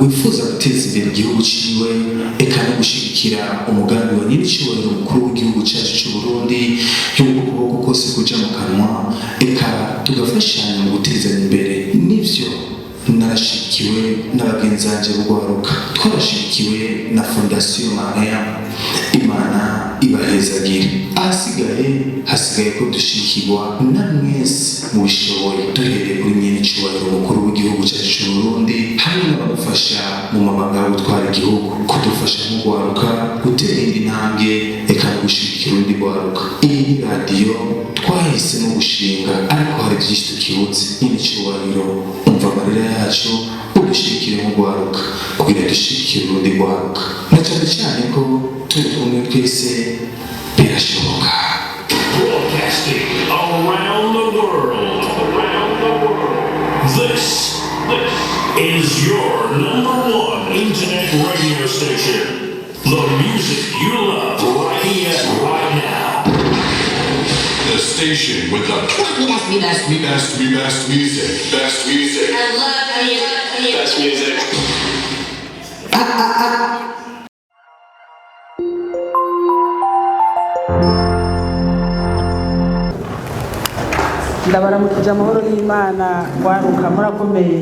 wifuza guteza imbere igihugu ciwe eka no gushigikira umugambi wa nyir'icyubahiro mukuru w'igihugu cyacu cy'u Burundi y'uko ukuboko kose kuja mu kanwa eka tugafashanya mu guteza imbere n'ivyo narashikiwe n'abagenzi banje b'ugwaruka twarashikiwe na Fondation Mariam Imana ibahezagire hasigaye ko dushikirwa na mwese mu bishoboye duhereye kuri nyir'icyubahiro mukuru w'igihugu cyacu cy'u Burundi hamwe n'abamufasha mu mabanga yo gutwara igihugu kudufasha mu gwaruka gutera intambwe eka gushigikira undi gwaruka. Iyi radio twahisemo gushinga ariko hari byinshi tukibutse nyir'icyubahiro umva amarira yacu udushikire mu gwaruka kugira dushikire undi gwaruka na cyane ko turi kumwe twese birashoboka. Broadcasting around the world. This is your #1 internet radio station. The music you love right here, right now. The station with the best music. I love Best music. ndabaramukije amahoro y'Imana waruka murakomeye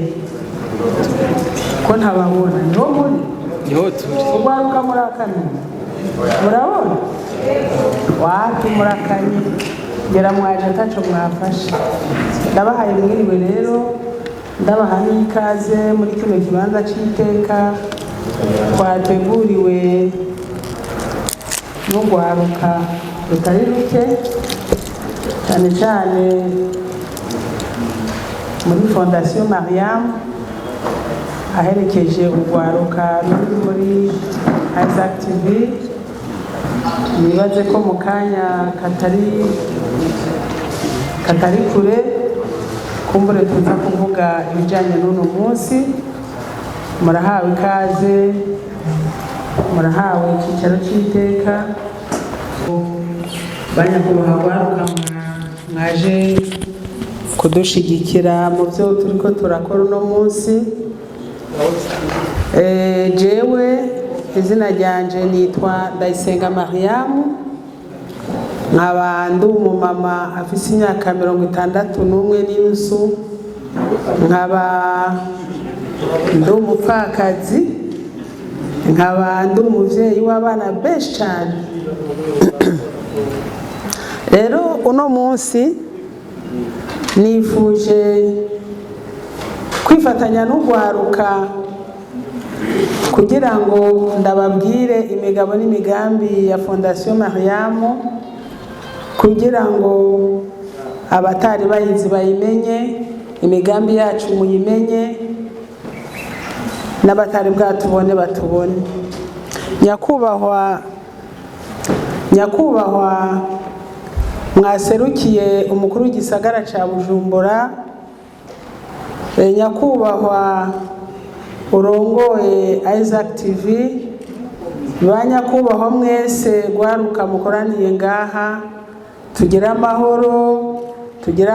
ko ntababona niho muri waruka murakanye murabona wapi murakanye ngera mwaje ataco mwafashe ndabahaye mwiriwe rero ndabaha n'ikaze muri kino kibanza c'iteka twateguriwe n'ugwaruka rutari ruke cyane cyane muri Fondation Mariam aherekeje urwaruka ruri muri Isaac TV. Nibaze ko mu kanya katari kure kumbure tuza kuvuga ibijyanye n'uno munsi. Murahawe ikaze, murahawe icyicaro cy'iteka, banyakubahwa rwaruka mwaje kudushigikira mu byo turiko turakora uno munsi. Jewe izina ryanje nitwa Ndayisenga Mariam, nkaba ndi umumama afise imyaka 61 n'inusu, nkaba ndi umupfakazi, nkaba ndi umuvyeyi w'abana benshi cyane. Rero uno munsi nifuje kwifatanya n'ugwaruka kugira ngo ndababwire imigabo n'imigambi ya Fondation Mariam, kugira ngo abatari bayizi bayimenye, imigambi yacu muyimenye, n'abatari bwatubone batubone. Nyakubahwa mwaserukiye umukuru w'igisagara ca Bujumbura, nyakubahwa urongoye Isaac TV, banyakubahwa mwese gwaruka mukoraniye ngaha, tugira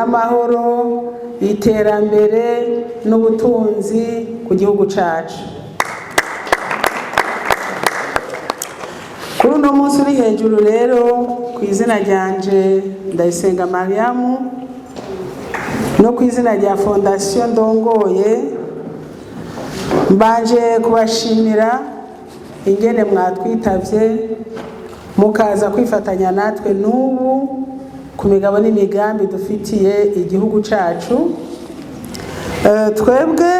amahoro, iterambere n'ubutunzi ku gihugu cacu. Kuri uno munsi uri hejuru rero ku izina ryanje Ndayisenga Mariam no ku izina rya Fondation ndongoye, mbanje kubashimira ingene mwatwitavye mukaza kwifatanya natwe n'ubu ku migabo n'imigambi dufitiye igihugu cacu. Twebwe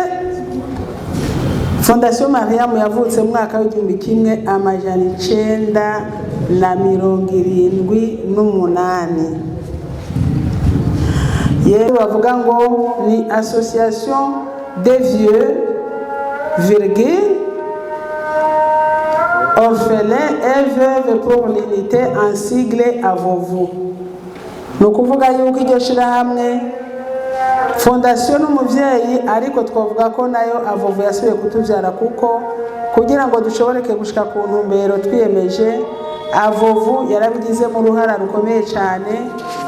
Fondation Mariam yavutse mu mwaka w'1978. Yewe bavuga ngo ni association des vieux orphelins et veuves pour l'unité en sigle AVOVU. Nukuvuga yuko iryo shirahamwe Fondation n'umuvyeyi, ariko twavuga ko nayo AVOVU yasubiye kutuvyara, kuko kugira ngo dushoboreke gushika ku ntumbero twiyemeje, AVOVU yarabigize mu ruhara rukomeye cyane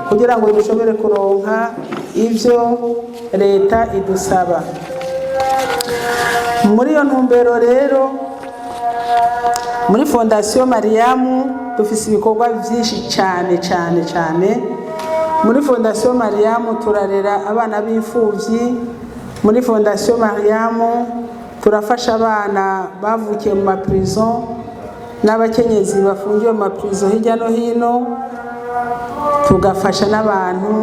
kugira ngo dushobore kuronka ivyo leta idusaba. Muri iyo ntumbero rero muri Fondation Mariamu dufise ibikorwa byinshi cyane. Muri Fondation Mariamu turarera abana b'imfuvyi. Muri Fondation Mariamu turafasha abana bavukiye mu maprison n'abakenyezi bafungiwe mu maprison hirya no hino. Tugafasha n'abantu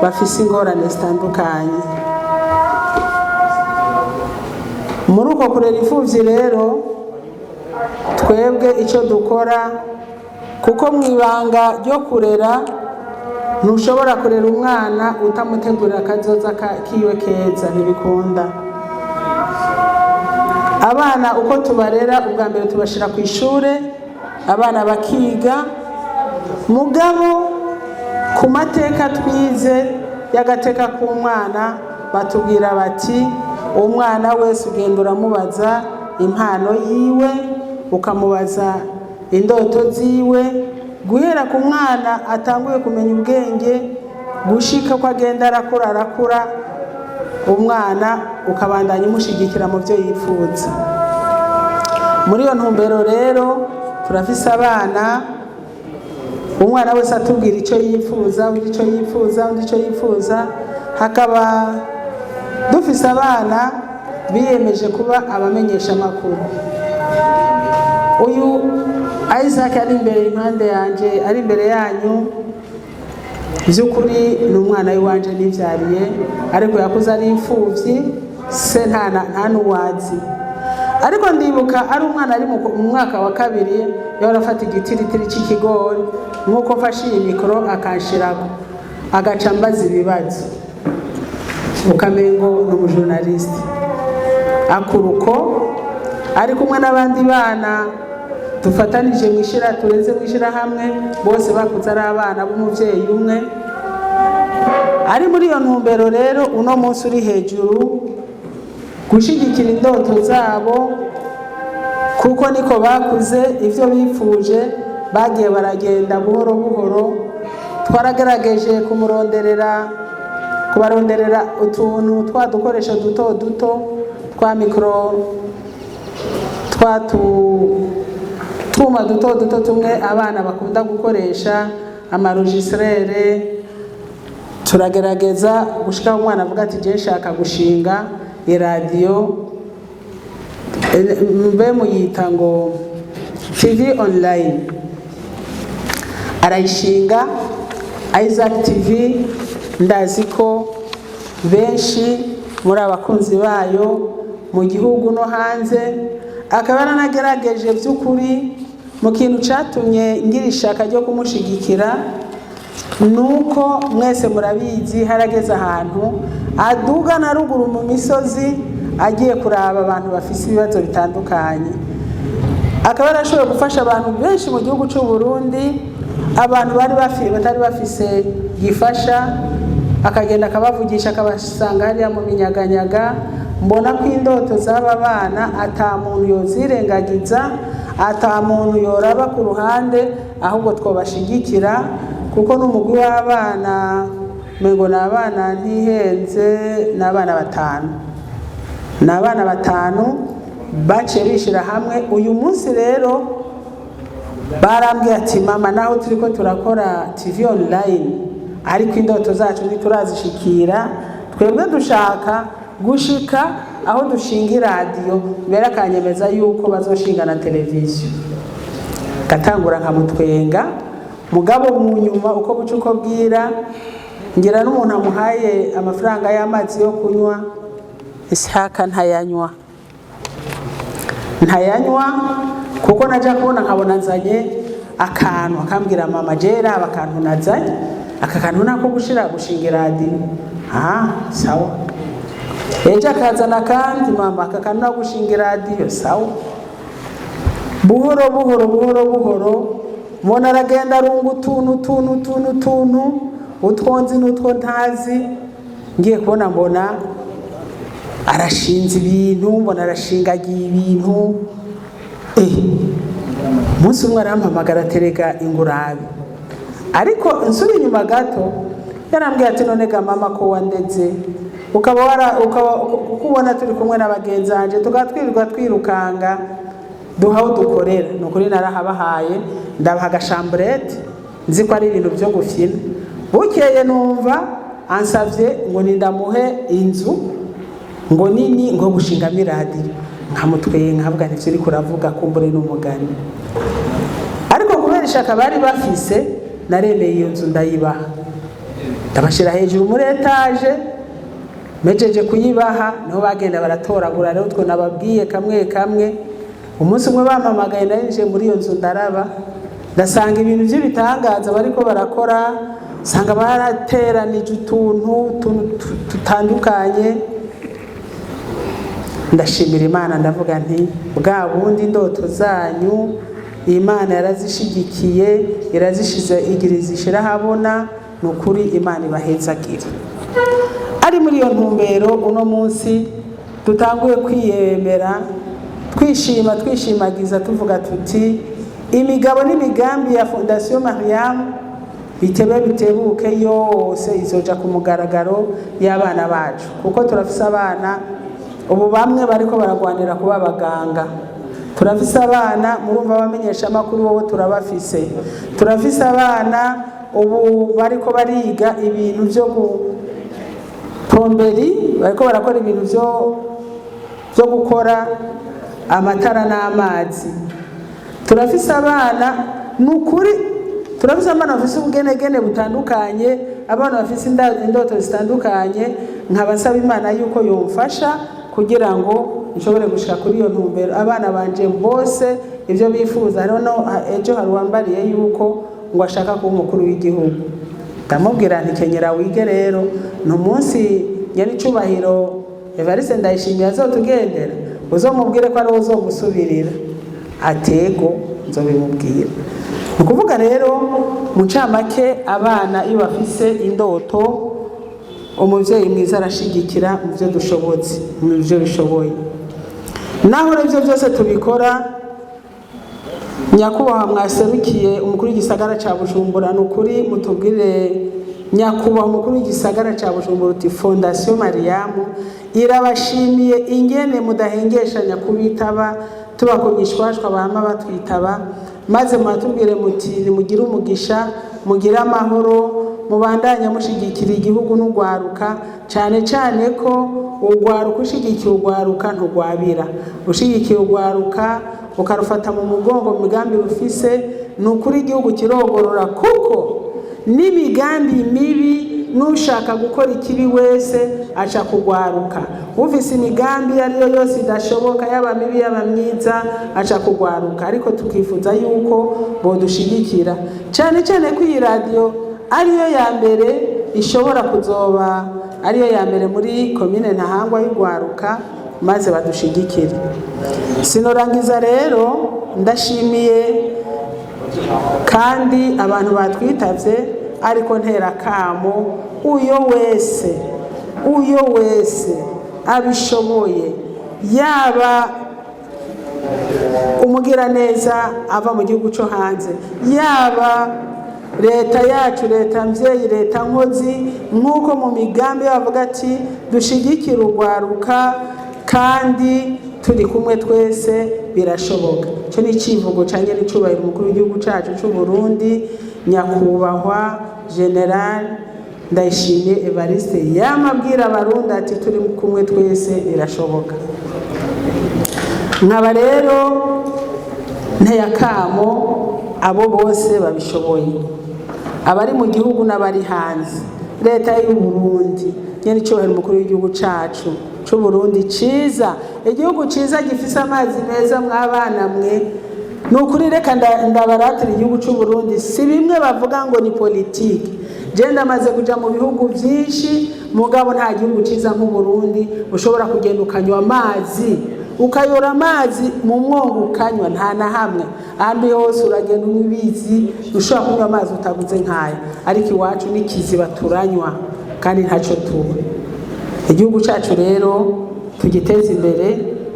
bafise ingorane zitandukanye. Muri uko kurera imfuvyi rero twebwe icyo dukora, kuko mu ibanga ryo kurera ntushobora kurera umwana utamutegurira akazoza kiwe keza, ntibikunda. Abana uko tubarera, ubwa mbere tubashira ku ishure, abana bakiga, mugabo ku mateka twize y'agateka k'umwana batubwira bati umwana wese ugenda uramubaza impano yiwe, ukamubaza indoto ziwe, guhera ku mwana atanguye kumenya ubwenge gushika ko agenda arakura, umwana ukabandanya umushigikira mu byo yifuza. Muri iyo ntumbero rero turafise abana, umwana wese atubwira icyo yifuza, undi icyo yifuza. Hakaba dufise abana biyemeje kuba abamenyesha amakuru. Uyu Isaac ari imbere impande yanje, ari imbere yanyu, by'ukuri ni umwana w'iwanje nivyariye, ariko yakuze ari imfuvyi, se nta n'uwazi. Ariko ndibuka ari umwana ari mu mwaka wa 2 yahora afata igitiritiri cy'ikigori, nk'uko mfashe iyi mikoro akanshirako, agaca mbaza ibibazo, ukamengo ni umujournaliste. Akuruko ari kumwe n'abandi bana dufatanije tureze mwishira hamwe, bose bakuze ari abana b'umuvyeyi umwe. Ari muri iyo ntumbero rero uno munsi uri hejuru gushigikira indoto zabo, kuko niko bakuze ivyo bifuje, bagiye baragenda buhoro buhoro. Twaragerageje kubaronderera utuntu twadukoresha duto twa mikro, twuma duto tumwe abana bakunda gukoresha, amaregistrere. Turagerageza gushika umwana avuga ati je nshaka gushinga radio, mbe muyita ngo TV online. Arayishinga Isaac TV. Ndazi ko benshi muri abakunzi bayo mu gihugu no hanze, akaba aranagerageje by'ukuri. Mu kintu catumye ngira ishaka ryo kumushigikira nuko mwese murabizi harageze ahantu aduga na ruguru mu misozi agiye kuraba abantu bafise ibibazo bitandukanye. Akaba arashoboye gufasha abantu benshi mu gihugu cy'u Burundi, abantu batari bafise gifasha, akagenda akabavugisha, akabasanga hariya mu minyaganyaga. Mbona ko indoto z'aba bana ata muntu yozirengagiza, ata muntu yoraba ku ruhande, ahubwo twobashigikira, kuko n'umugwi w'abana mengo n'abana ntihenze n'abana 5. N'abana 5 bace bishira hamwe. Uyu munsi rero barambwiye ati mama, naho turiko turakora TV online, ariko indoto zacu ntiturazishikira, twebwe dushaka gushika aho dushinga radio. Mbere akanyemeza yuko bazoshinga na televiziyo. Gatangura nkamutwenga, mugabo mu nyuma uko buca uko bwira, ngira n'umuntu amuhaye amafaranga y'amazi yo kunywa, Ishaka ntayanywa kuko naja kubona nkabona nzanye akantu, akambwira mama jera abakantu nazanye, aka kantu nako gushinga radio. Sawa. Ejo akazana kandi mama, aka kantu nako gushinga radio. Sawa. Buhoro mbona aragenda arunga utuntu utwonzi n'utwo ntazi. Ngiye kubona mbona arashinze ibintu, mbona arashingagiye ibintu. Umunsi umwe arampamagara atereka ingurabe, ariko nsubira inyuma gato yarambwiye ati none ga mama ko wandeze ukubona turi kumwe n'abagenzi banje tugatwirirwa twirukanga duhaho dukorera nukuri narahabahaye ndabaha agashamburete nzi ko ari ibintu byo gufina bukeye numva ansavye ngo nindamuhe inzu ngo nini ngo gushingamo iradiyo nkamutweye nkavuga ntivyo uriko uravuga kumbure n'umugani ariko kubera ishaka bari bafise naremeye iyo nzu ndayibaha ndabashira hejuru muri etaje mejeje kuyibaha niho bagenda baratoragura rero twe nababwiye kamwe kamwe umunsi umwe bampamagaye narinje muri iyo nzu ndaraba ndasanga ibintu by'ibitangaza bariko barakora sanga barateranije utuntu tutandukanye ndashimira Imana ndavuga nti bwa bundi indoto zanyu Imana yarazishigikiye irazishize igiriza habona nukuri Imana ibahezagira ari muri iyo ntumbero uno munsi dutanguye kwiyemera twishimagiza tuvuga tuti imigabo n'imigambi ya Fondation Mariam bitebuke yose izoja ku mugaragaro y'abana bacu kuko turafise abana ubu bamwe bariko baragwanira kuba abaganga turafise abana murumva bamenyesha amakuru wowe turabafise turafise abana ubu bariko bariga ibintu byo plomberi bariko barakora ibintu byo gukora amatara n'amazi turafise abana nukuri turafise abana bafise ubugenegene butandukanye abana bafise indoto zitandukanye nkabasaba Imana yuko yomfasha kugira ngo nshobore gushika kuri iyo ntumbero abana banje bose ivyo bifuza rero ejo haruwambariye yuko ngo ashaka kuba umukuru w'igihugu ndamubwira nti kenyera wige rero no munsi nyari cubahiro Evariste Ndayishimiye azotugendera uzomubwire ko ari uzogusubirira atego nzobimubwira ukuvuga rero mu ncamake abana iyo bafise indoto umuvyeyi mwiza arashigikira mu byo dushobotse mu byo bishoboye naho revyo byose tubikora nyakubahwa mwaserukiye umukuru w'igisagara ca Bujumbura nukuri mutubwire nyakubahwa umukuru w'igisagara ca Bujumbura uti Fondation Mariam irabashimiye ingene mudahengeshanya kubitaba tubakonyishwashwa bama batwitaba maze mwatubwire muti nimugire umugisha mugire amahoro mubandanya mushigikira igihugu n'ugwaruka cyane ko ugwaruka ushigikiye ugwaruka ntugwabira ushigikiye ugwaruka ukarufata mu mugongo mu migambi rufise nukuri igihugu kirogorora kuko n'imigambi mibi nushaka gukora ikibi wese aca kugwaruka ufise imigambi ariyo yose idashoboka yaba mibi yaba myiza aca kugwaruka ariko tukifuza yuko bodushigikira cyane ko iyi radio ariyo ya mbere ishobora kuzoba ariyo ya mbere muri komine Ntahangwa y'ugwaruka maze badushigikire sinorangiza rero ndashimiye kandi abantu batwitavye ariko ntera kamo uyo wese abishoboye yaba umugira neza ava mu gihugu cyo hanze yaba leta yacu leta mvyeyi leta nkozi nkuko mu migambi bavuga ati dushigikira ugwaruka kandi turi kumwe twese birashoboka cyo ni civugo canje n'icubahiro umukuru w'igihugu cacu c'u Burundi nyakubahwa General Ndayishimiye Evariste yamabwira abarundi ati turi kumwe twese birashoboka nkaba rero nteyakamo abo bose babishoboye abari mu gihugu n'abari hanze leta y'u Burundi nyene icubahiro umukuru w'igihugu cacu c'u Burundi ciza igihugu ciza gifise amazi meza mw'abana mwe nukuri reka ndabaratira igihugu c'u Burundi si bimwe bavuga ngo ni politiki je ndamaze kuja mu bihugu vyinshi mugabo nta gihugu ciza nk'u Burundi ushobora kugenda ukanywa amazi ukayora amazi mu mwongo ukanywa nta na hamwe ahandi hose uragenda ubizi ushobora kunywa amazi utaguze nkaya ariko iwacu n'ikiziba turanywa kandi ntaco tuba igihugu cacu rero tugiteze imbere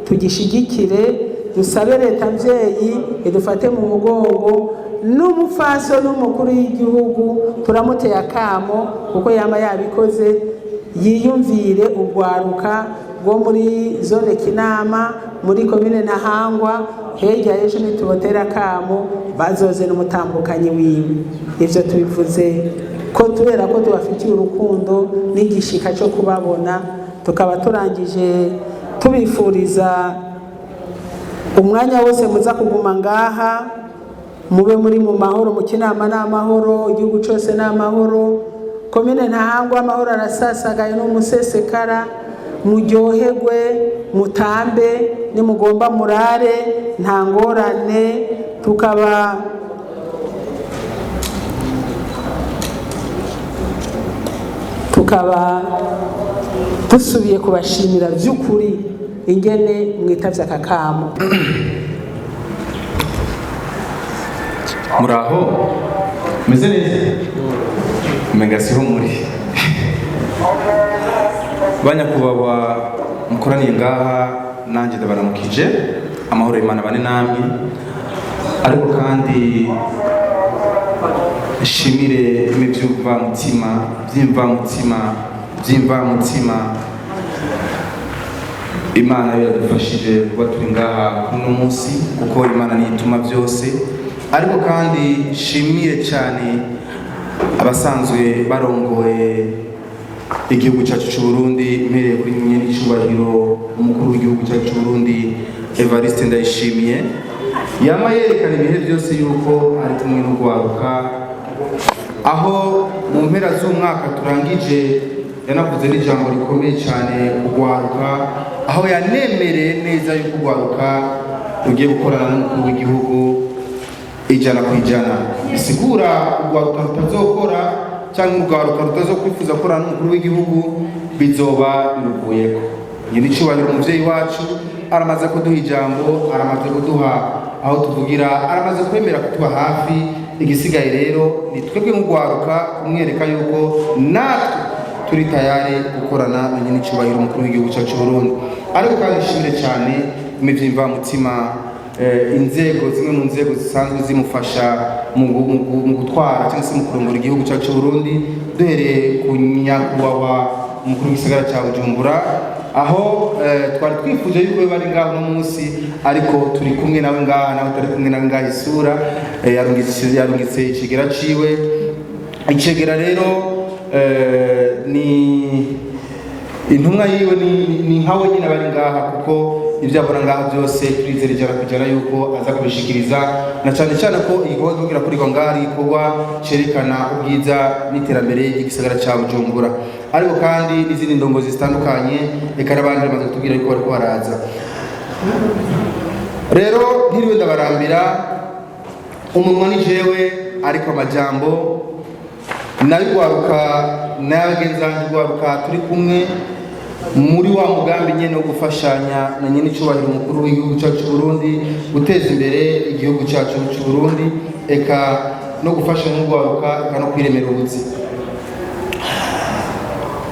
tugishigikire dusabe leta mvyeyi idufate mu mugongo n'umupfaso n'umukuru w'igihugu turamuteye akamo kuko yama yabikoze yiyumvire urwaruka rwo muri zone Kinama muri komine Ntahangwa hirya y'ejo nitubotera kamo bazoze n'umutambukanyi wiwe. Ivyo tubivuze ko tubera ko tubafitiye urukundo n'igishika cyo kubabona, tukaba turangije tubifuriza umwanya wose muza kuguma ngaha, mube muri mu mahoro, mu Kinama n'amahoro, igihugu cyose n'amahoro, komine Ntahangwa amahoro arasasagaye n'umusesekara, muryoherwe mutambe nimugomba murare nta ngorane. tukaba dusubiye kubashimira by'ukuri ingene mwitavye aka kamo. Muraho meze neza umenga siho muri banyakubahwa mukoraniye ngaha, nanjye ndabaramukije amahoro y'Imana bane namwe, ariko kandi shimire by'imvamutima Imana yadufashije kuba turi ngaha kuno munsi, kuko Imana niyituma byose. Ariko kandi shimire cyane abasanzwe barongoye igihugu cyacu cy'u Burundi, mpereye kuri nyenicubahiro umukuru w'igihugu cyacu cy'u Burundi Evariste Ndayishimiye, yama yerekana ibihe byose yuko ari kumwe n'urwaruka. Aho mu mpera z'umwaka turangije yanavuze n'ijambo rikomeye cyane urwaruka, aho yanemereye neza yuko urwaruka rugiye gukorana n'umukuru w'igihugu 100%. Bisigura urwaruka rutazokora cyangwa urwaruka rutazokwifuza gukorana n'umukuru w'igihugu bizoba biruvuyeko. Nyenicubahiro umuvyeyi wacu aramaze kuduha ijambo, aramaze kuduha aho tuvugira, aramaze kwemera kutuba hafi. Igisigaye rero ni twebwe nk'urwaruka kumwereka yuko natwe turi tayari gukorana na nyenicubahiro umukuru w'igihugu cyacu Burundi. Ariko kandi shimire cyane imivimvamutima inzego, zimwe mu nzego zisanzwe zimufasha mu gutwara cyangwa se mu kurongora igihugu cyacu Burundi, duhereye ku nyakubahwa umukuru w'igisagara cya Bujumbura, aho twari twifuje yuko bari ngaho no munsi, ariko turi kumwe nawe ngaha, nawe turi kumwe nawe ngaha isura yarungitse ikigera ciwe. Ikigera rero ni intumwa yiwe, ni nkawe nyine bari ngaha, kuko ibyo abona ngaha byose turizera ijana kujana yuko aza kubishikiriza, na cyane cyane ko igikorwa tugira kuri ngaha ari igikorwa cerekana ubwiza n'iterambere ry'igisagara cya Bujumbura. Ariko kandi n'izindi ndongozi zitandukanye eka n'abandi bamaze kutubwira yuko bariko baraza. Rero ntiriwe ndabarambira, umunwa ni jewe, ariko amajambo nabigwaruka n'abagenzi banjye gwaruka turi kumwe muri wa mugambi nyene wo gufashanya na nyenicubahiro umukuru w'igihugu cyacu Burundi, guteza imbere igihugu cyacu cy'u Burundi, eka no gufasha n'ugwaruka eka no kwiremera ubuzima.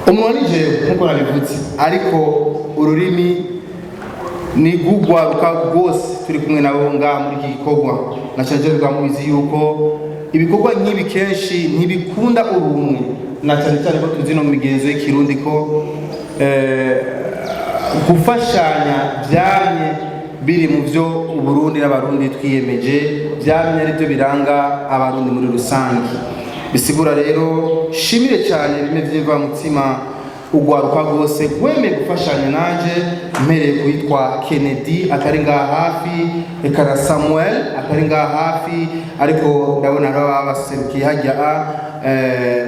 Umuntu ni jewe nkuko nabivuze, ariko ururimi ni gugwaruka rwose turi kumwe nabo ngaha muri iki gikorwa. Na cyane bwamubizi yuko ibikorwa nk'ibi kenshi ntibikunda urumwe, na cyane cyane ko tuzi no mu migenzo y'ikirundi ko gufashanya byamye biri mu byo Uburundi n'abarundi twiyemeje, byamye ari byo biranga abarundi muri rusange. Bisigura rero shimire cyane bimwe by'imvamutima ugwaruka rwose gwemeye gufashanya nanje, mpereye kwitwa Kennedy atari ngaha hafi, eka na Samuel atari ngaha hafi, ariko ndabona baserukiye hajya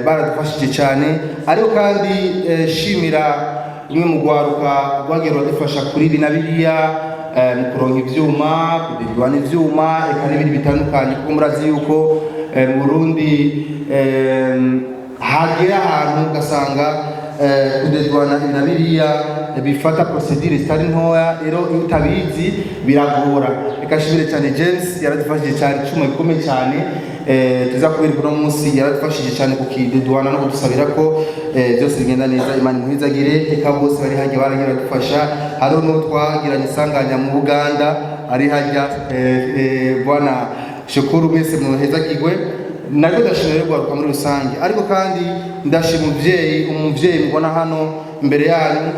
baradufashije cyane. Ariko kandi shimira imwe mu gwaruka rwagiye badufasha kuri ibi na biriya, mu kuronka ivyuma, kudirwana ivyuma, eka n'ibindi bitandukanye, kuko murazi yuko mu Burundi hagera ahantu ugasanga kudedwana na biriya bifata procedure zitari ntoya, rero iyo utabizi biragora. Reka shimire cyane James, yaradufashije cyane, icuma gikomeye cyane tuzakubera kuno munsi, yaradufashije cyane kukidedwana no kudusabira ko byose bigenda neza. Imana imuhizagire, eka bose bari hajya baragira badufasha. Hariho n'uwo twagiranye isanganya mu Buganda ari hajya bwana Shukuru, mwese muhezagirwe nabwo ndashimira rero gwaruka muri rusange, ariko kandi ndashima umuvyeyi mbona hano imbere yanyu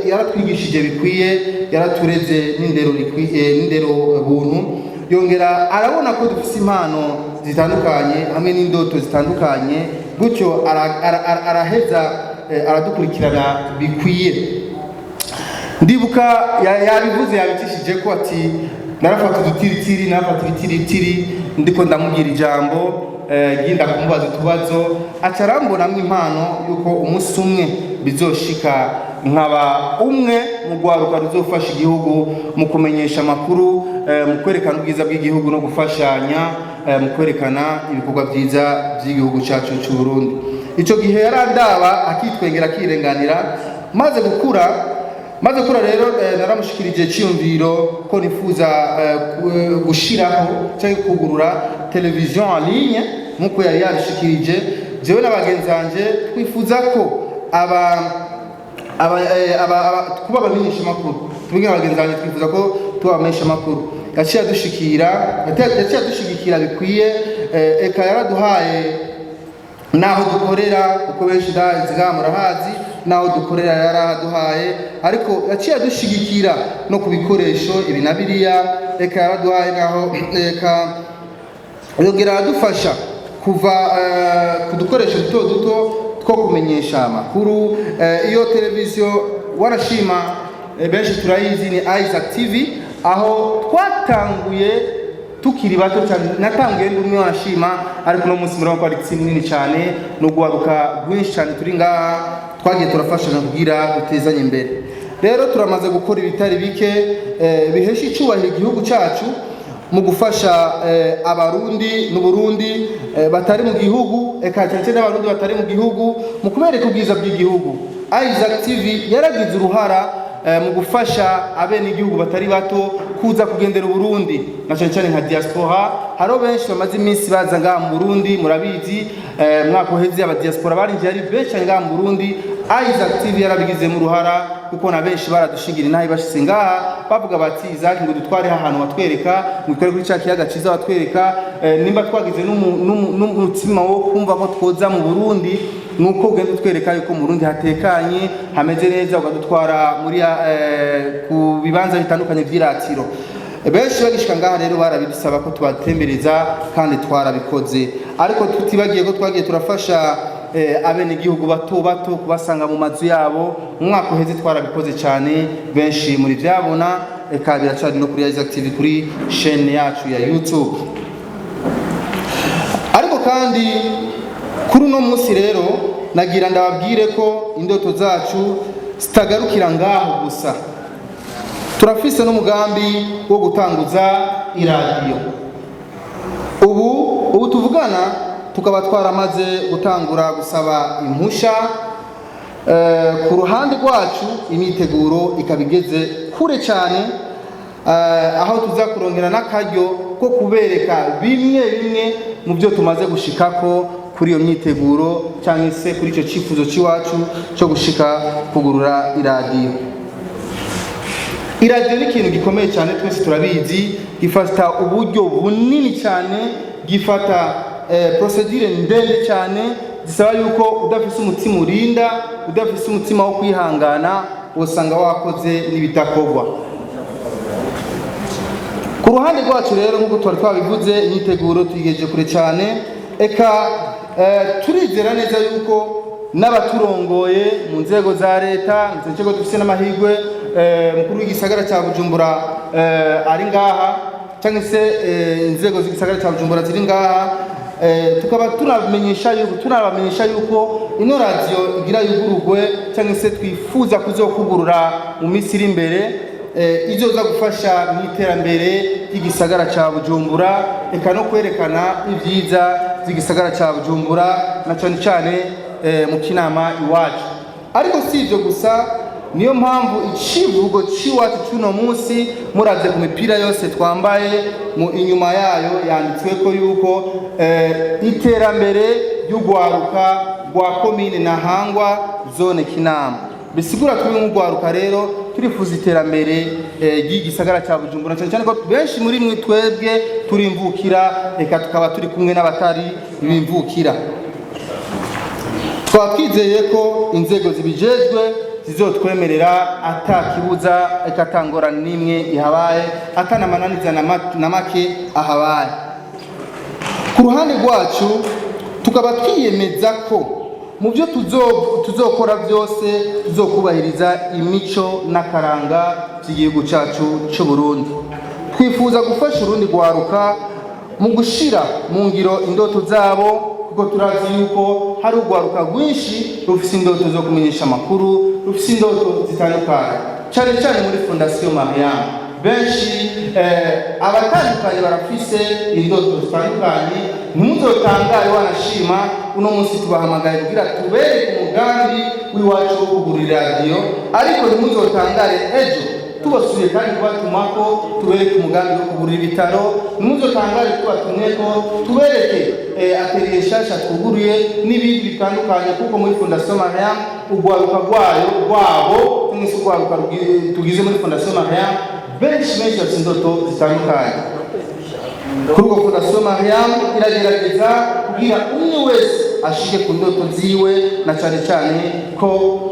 yaratwigishije bikwiye, yaratureze n'indero buntu, yongera arabona ko dufite impano zitandukanye hamwe n'indoto zitandukanye, gutyo araheza aradukurikirana bikwiye. Ndibuka yabivuze yabicishije ko ati narafata ibitiritiri ndiko ndamubwira ijambo ginda kumubaza utubazo, aca arambonamwo impano yuko umunsi umwe bizoshika nkaba umwe mu rwaruka ruzofasha igihugu mu kumenyesha amakuru, mu kwerekana ubwiza bw'igihugu no gufashanya mu kwerekana ibikorwa byiza by'igihugu cyacu cy'u Burundi. Ico gihe yarandaba akitwengera akirenganira, maze gukura rero naramushikirije cyumviro ko nifuza gushiraho cyangwa kugurura television en ligne nkuko yari yabishikirije. Jewe n'abagenzi banje twifuza ko kuba abamenyesha makuru, tubwira abagenzi banje twifuza ko tuba abamenyesha makuru. Yaciye dushigikira bikwiye, eka yaraduhaye naho dukorera, uko benshi ndaziga murahazi naho dukorera yaraduhaye, ariko yaciye dushigikira no kubikoresho ibi na biriya, eka yaraduhaye naho eka yongera adufasha kuva kudukoresha duto two kumenyesha amakuru. Iyo televiziyo warashima benshi turayizi ni Isaac TV, aho twatanguye tukiri bato cyane, natanguye ndi umwe warashima, ariko no munsi murabona ko ari itsinda nini cyane no guharuka rwinshi cyane turi ngaha, twagiye turafashanya kugira dutezanye imbere. Rero turamaze gukora ibitari bike bihesha icyubahiro igihugu cyacu mu gufasha abarundi n'uburundi batari mu gihugu, eka cyane n'abarundi batari mu gihugu mu kubereka ubwiza bw'igihugu. Isaac TV yaragize uruhara mu gufasha abene igihugu batari bato kuza kugendera Burundi, na cyane nka diaspora. Haro benshi bamaze iminsi baza ngaha mu Burundi, murabizi mwaka uheze aba diaspora barinjiye ari benshi ngaha mu Burundi. Isaac TV yarabigizemo uruhara kuko na benshi baradushingira inaha bashitse ngaha bavuga bati Isaac ngo dutware ahantu watwereka, mutware kuri cyakiyaga ciza watwereka, nimba twagize n'umutima wo kumva ko twoza mu Burundi, nuko ugenda utwereka yuko mu Burundi hatekanye hameze neza, ugadutwara muri ku bibanza bitandukanye by'iratiro. Benshi bagishika ngaha rero barabidusaba ko tubatembereza kandi twarabikoze, ariko tutibagiye ko twagiye turafasha abene igihugu bato kubasanga mu mazu yabo. Umwaka uheze twarabikoze cyane, benshi muri byabona, eka biracari no kuri Isaac TV kuri chaîne yacu ya YouTube. Ariko kandi kuri uno munsi rero nagira ndababwire ko indoto zacu zitagarukira ngaho gusa, turafise n'umugambi wo gutanguza iradiyo. Ubu tuvugana tukaba twaramaze gutangura gusaba impusha. Ku ruhande rwacu imiteguro ikabigeze kure cyane, aho tuza kurongera n'akaryo ko kubereka bimwe mu byo tumaze gushikako kuri iyo myiteguro, cyangwa se kuri icyo cyifuzo cy'iwacu cyo gushika kugurura iradiyo. Iradiyo ni ikintu gikomeye cyane, twese turabizi, gifata uburyo bunini cyane, gifata procedure ndende cyane, zisaba yuko udafise umutima urinda, udafise umutima wo kwihangana, usanga wakoze n'ibitakorwa. Ku ruhande rwacu rero nk'uko twari twabivuze, imyiteguro tuyigejeje kure cyane, eka turizera neza yuko n'abaturongoye mu nzego za leta, mu nzego dufise n'amahirwe, mukuru w'igisagara cya Bujumbura ari ngaha, cyangwa se inzego z'igisagara cya Bujumbura ziri ngaha, tukaba tunabamenyesha yuko ino radio igira yugurugwe, cyangwa se twifuza kuzokugurura mu minsi iri imbere, izoza gufasha mu iterambere ry'igisagara cya Bujumbura, eka no kwerekana ibyiza by'igisagara cya Bujumbura, na cyane mu Kinama iwacu. Ariko si ibyo gusa, niyo mpamvu icivugo cy'iwacu cy'uno munsi muraze ku mipira yose twambaye, inyuma yayo yanditswe ko yuko iterambere ry'ugwaruka rwa komine Ntahangwa zone Kinama. Bisigura turi nk'ugwaruka rero turifuza iterambere ry'igisagara cya Bujumbura cyane cyane ko benshi muri mwe twebwe turimvukira reka tukaba turi kumwe n'abatari bimvukira. Twakizeye ko inzego zibijejwe zizotwemerera atakibuza ikatangora nimwe ihabaye atanamananiza na make ahabaye. Ku ruhande rwacu tukaba twiyemeza ko mu byo tuzokora byose tuzokubahiriza imico n'akaranga by'igihugu cyacu cy'u Burundi. Twifuza gufasha urundi rwaruka mu gushira mu ngiro indoto zabo kuko turazi yuko hari urwaruka rwinshi rufite indoto zo kumenyesha amakuru, rufite indoto zitandukanye cyane cyane muri Fondation Mariam. Benshi abatandukanye barafise indoto zitandukanye. Ntimuzotangare wanashima uno munsi tubahamagaye kugira tubereke umugambi w'iwacu wo kugurira radiyo, ariko ntimuzotangare ejo tubasubiye kandi kubatumako tubereke umugambi wo kugurira ibitaro. Ntimuzotangare tubatumweko tubereke atelier nshasha twuguruye n'ibindi bitandukanye, kuko muri Fondation Mariam urwaruka rwabo n'isi urwaruka tugize muri Fondation Mariam benshi bafite indoto zitandukanye. Kuri uwo Fondation Mariam iragerageza kugira umwe wese ashike ku ndoto ziwe, na cyane cyane ko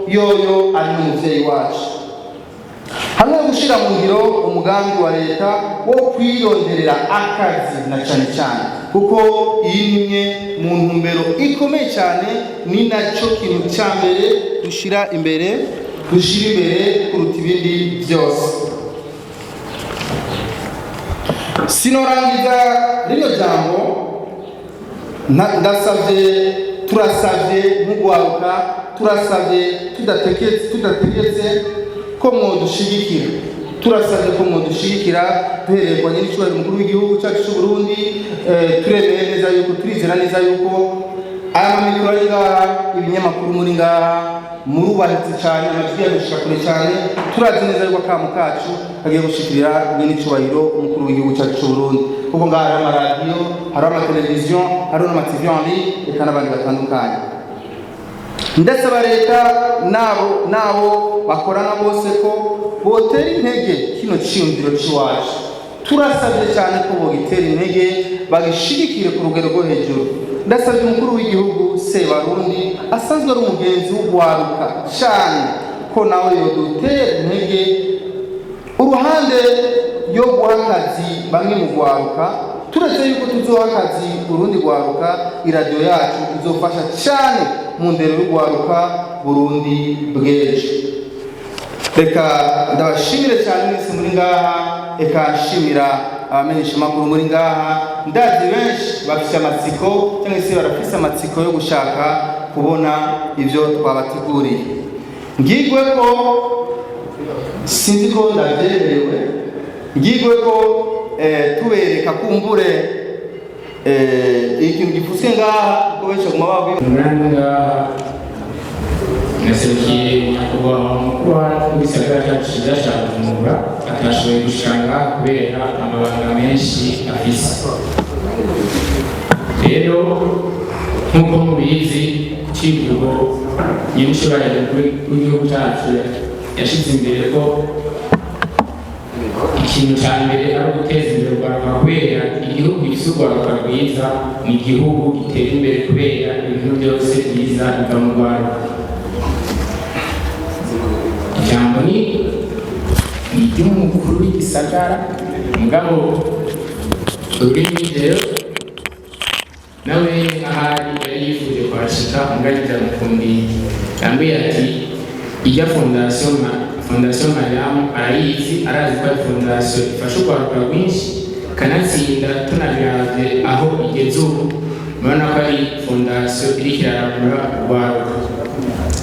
yoyo ari umuvyeyi wacu. Hamwe no gushira mu ngiro umugambi wa leta wo kwironderera akazi na cyane cyane, kuko iyi nimwe mu ntumbero ikomeye cyane, ni nacyo kintu cya mbere dushira imbere kuruta ibindi byose. Sinorangiza rino jambo turasabye nk'ugwaruka, turasabye tudategetse ko mwodushigikira, turasabye ko mwodushigikira duhereye kwa nyir'icyubahiro umukuru w'igihugu cyacu cy'u Burundi. Turizera neza yuko aya mamikoro ari ngaha, ibinyamakuru muri ngaha murubahitse cyane, amajwi yagushika kure cyane. Turazi neza yuko akamu kacu kagiye gushikirira nyir'icyubahiro umukuru w'igihugu cyacu cy'u Burundi, kuko ngaha hari amaradiyo, hari amateleviziyo, hari n'amativi en ligne eka n'abandi batandukanye. Ndasaba leta nabo bakorana bose ko botera intege kino cyiyumviro cy'iwacu. Turasabye cyane ko bogitera intege bagishigikire ku rugero rwo hejuru. Ndasabye umukuru w'igihugu Sebarundi asanzwe ari umugenzi w'ugwaruka cyane ko nawe yodutera intege uruhande yo guha akazi bamwe mu gwaruka. Turetse yuko tuzoha akazi urundi gwaruka, iradiyo yacu izofasha cyane mu ndero y'ugwaruka Burundi bw'ejo. Reka ndabashimire cyane mwese muri ngaha, reka nshimira abamenyesha amakuru muri ngaha. Ndazi benshi bafite amatsiko cyangwa se barafise amatsiko yo gushaka kubona ibyo twabateguriye. Ngigwe ko sinzi ko ndabyerewe, ngigwe ko tubereka kumbure ikintu gifuswe ngaha ko benshi baguma babwira naserukiye nyakubahwa umukuru w'igisagara cyacu cyiza cya Bujumbura atashoboye gushanga kubera amabanga menshi afise. Rero nk'uko mubizi, ikivugo nyir'icyubahiro w'igihugu cyacu yashyize imbere ko ikintu cya mbere ari uguteza imbere urwaruka, kubera igihugu gifite urwaruka rwiza ni igihugu gitera imbere, kubera ibintu byose byiza biva mu rwaruka. Ijambo ni iry'umukuru w'igisagara, mugabo ururimi rero nawe ahari yari yifuje kwashika umugariza mukundiye. Yambwiye ati ijya Fondation Mariam arayizi, arazi ko ari fondation ifasha urwaruka rwinshi, kanatsinda tunabiravye aho igeze ubu murabona ko ari fondation iriko iraramura urwaruka.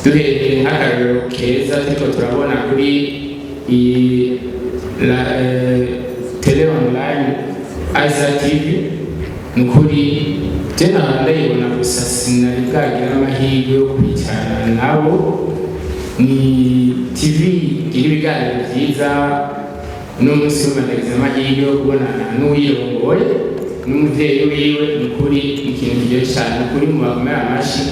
Duhereye nk'akarero keza turiko turabona kuri tele online Aiza TV, nukuri tena ndayibona gusa sinari bwagira amahirwe yo kwicarana nabo. Ni TV iri ibiganiro byiza, n'umunsi w'umanagiza amahirwe yo kubonana n'uwirongoye n'umuvyeyi wiwe. Nukuri ikintu kiryoshye cyane, nukuri mu bakomera amashi.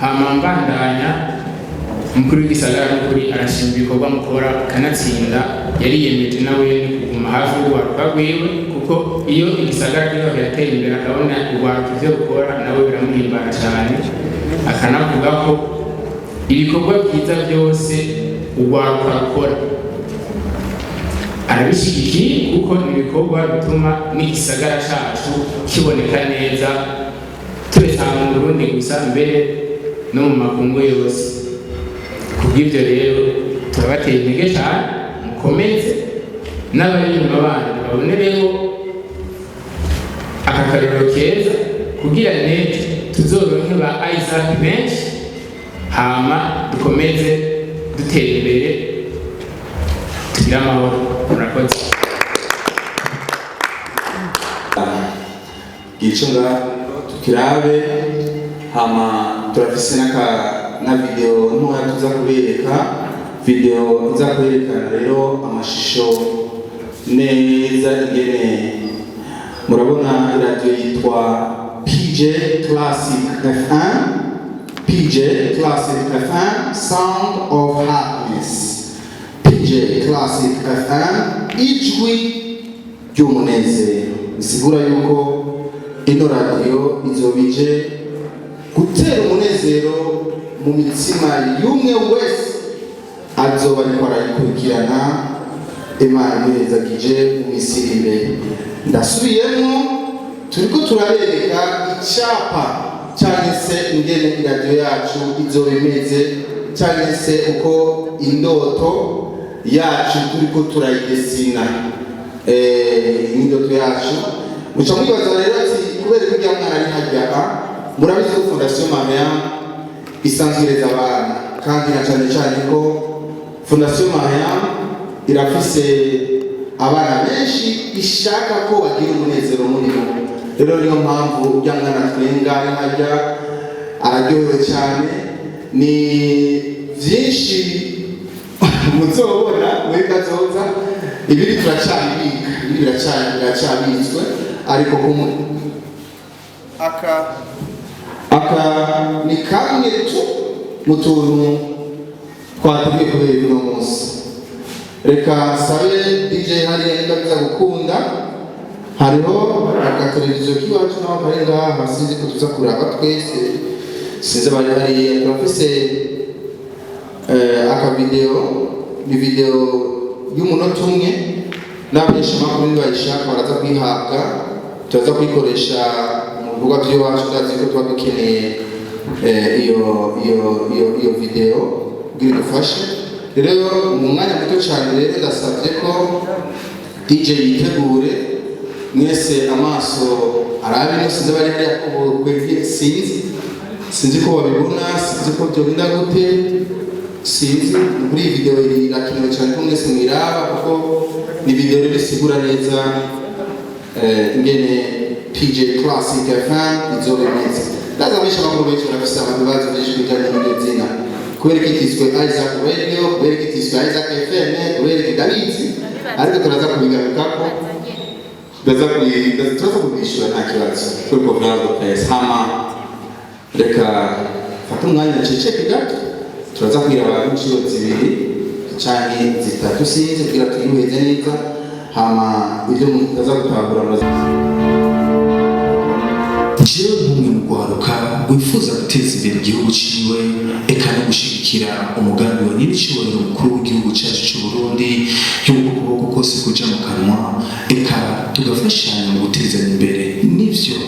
hama mbandanya umukuru w'igisagara n'ukuri arashima ibikorwa mukora kanatsinda yariyemeje nawe kuguma hafi y'urwaruka rwiwe kuko iyo igisagara kiba kiratera imbere akabona urwaruka ivyo rukora nawe biramuhimbara cyane akanavuga ko ibikorwa byiza byose urwaruka rukora arabishyigikiye kuko ni ibikorwa bituma n'igisagara cyacu kiboneka neza turetse mu Burundi gusa mbere no mu makungu yose. Kubw'ibyo rero turabateye intege cyane mukomeze n'abari inyuma banyu babone rero aka karero keza kugira nete tuzoronke ba Isaac benshi hama dukomeze dutera imbere tugira amahoro. Murakoze. Gicunga tukirabe hama turafise na video ntoya tuza kubereka video iza kwerekana rero amashusho neza ingene murabona radio yitwa PJ Classic FM, PJ Classic FM, Sound of Happiness. PJ Classic FM, ijwi ry'umunezero. Bisigura yuko ino radio izobije gutera umunezero mu mitsima y'umwe wese azoba ariko arayikurikirana. Imana irezagije mu misi imbere. Ndasubiyemo turiko turabereka icyapa cyangwa se ingene radio yacu izoba imeze cyangwa se uko indoto yacu turiko turayidesina indoto yacu. Muca mwibaza rero ati kubera ko mwana ari hajya murabizi ko Fondation Mariam isanzwireza abana kandi na cyane cyane ko Fondation Mariam irafise abana benshi ishaka ko bagira umunezero muri bo. Rero niyo mpamvu mwana twenga ari hajya araryohewe cyane. Ni byinshi muzobona muri kazoza ibiri turacyabika biracyabitswe ariko kumwe aka ni kamwe tu mu tuntu twateguye kubera uno munsi. Reka sabe DJ hariya ndabiza gukunda hariho akateleviziyo k'iwacu naho kari ngaha sinzi ko tuza kuraba twese sinzi bari hariya turafise aka video ni video y'umunota umwe n'abanyesha makuru nibayishaka baraza kwihabwa turaza kwikoresha mu bikorwa by'iwacu ndazi ko tuba dukeneye iyo video kugira idufashe. Rero mu mwanya muto cyane rero ndasabye ko DJ yitegure mwese amaso arabe no sinzi bari hariya ko kwevye sinzi ko babibona sinzi ko byogenda gute sinzi muri iyi video irakenewe cyane ko mwese mwiraba kuko ni video rero isigura neza ingene PJ Classic FM izobe neza. Ndaza bisha bakuru benshi barafise abantu bazi byinshi bijyanye n'iryo zina kubera ko itiswe Isaac Radio, kubera ko itiswe Isaac FM, kubera ko Davizi ariko turaza kubigarukako turaza kubishura nta kibazo kuko bwazo pesa hama reka fata umwanya ceceke gato turaza kugira abantu inshuro zibiri canke zitatu sinzi kugira tuyiheze neza hama ibyo mutaza gutahura jewe nk'umwe mu rwaruka wifuza guteza imbere igihugu ciwe eka no gushigikira umugambi wa nyir'icyubahiro mukuru w'igihugu cyacu cy'u Burundi y'uko ukuboko kose kuja mu kanwa eka tugafashanya mu gutezanya imbere. Nivyo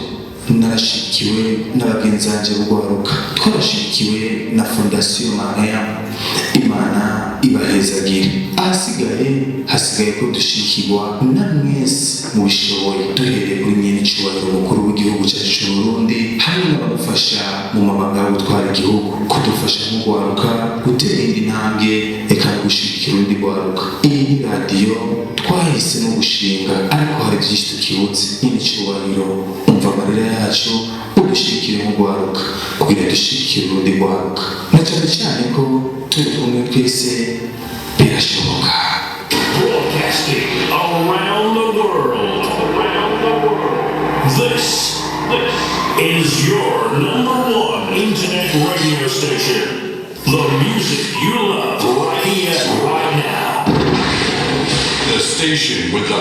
narashigikiwe n'abagenzi banje b'urwaruka twarashigikiwe na Fondation Mariam. Imana ibahezagire. Hasigaye ko dushikirwa na mwese mu bishoboye duhereye kuri nyir'icyubahiro mukuru w'igihugu cyacu cy'u Burundi hamwe n'abadufasha mu mabanga yo gutwara igihugu kudufasha mu rwaruka gutera indi ntambwe eka no gushigikira urundi rwaruka. Iyi ni radiyo twahise no gushinga ariko hari byinshi tukibutse. Nyir'icyubahiro umva amarira yacu udushigikire mu rwaruka kugira dushigikire urundi rwaruka na cyane cyane ko turi kumwe twese birashoboka. Broadcasting around the world. This is your #1 internet radio station. The music you love right here, right now. The station with the